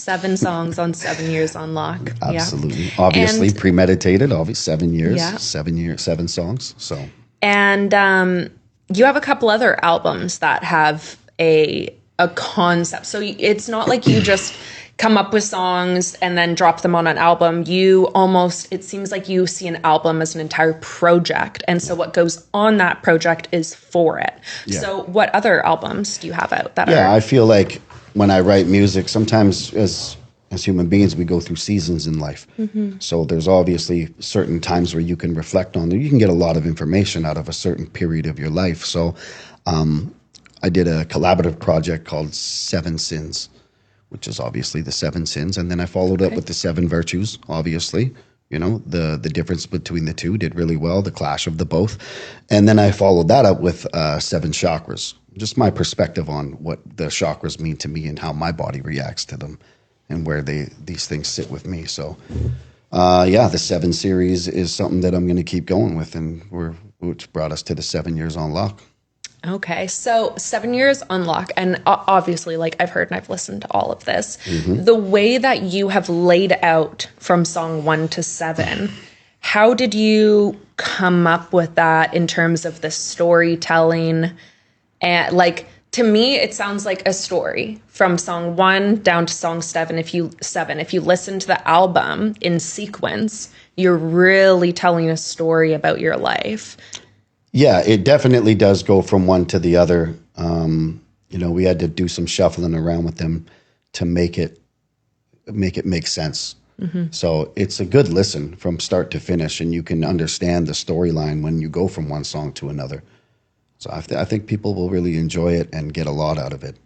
7 songs on 7 Years on Lock. Absolutely. Yeah. Obviously And, premeditated, obviously 7 years, yeah. 7 songs. So, And you have a couple other albums that have a concept. So it's not like you just come up with songs and then drop them on an album. You almost, it seems like you see an album as an entire project. And so what goes on that project is for it. Yeah. So what other albums do you have out that are? yeah, I feel like when I write music, sometimes as human beings, we go through seasons in life. So there's obviously certain times where you can reflect on, you can get a lot of information out of a certain period of your life. So I did a collaborative project called 7 Sins, which is obviously the 7 sins. And then I followed up with the 7 virtues, obviously. You know, the difference between the two did really well, the clash of the both. And then I followed that up with 7 chakras, just my perspective on what the chakras mean to me and how my body reacts to them and where these things sit with me. So, the 7 series is something that I'm going to keep going with, and which brought us to the 7 Years on Lock. Okay, so 7 Years on Lock, and obviously, like I've heard and I've listened to all of this, the way that you have laid out from song 1 to 7, how did you come up with that in terms of the storytelling? And like, to me, it sounds like a story from song 1 down to song 7. If you listen to the album in sequence, you're really telling a story about your life. Yeah, it definitely does go from one to the other. We had to do some shuffling around with them to make it make sense. So it's a good listen from start to finish, and you can understand the storyline when you go from one song to another. So I think people will really enjoy it and get a lot out of it.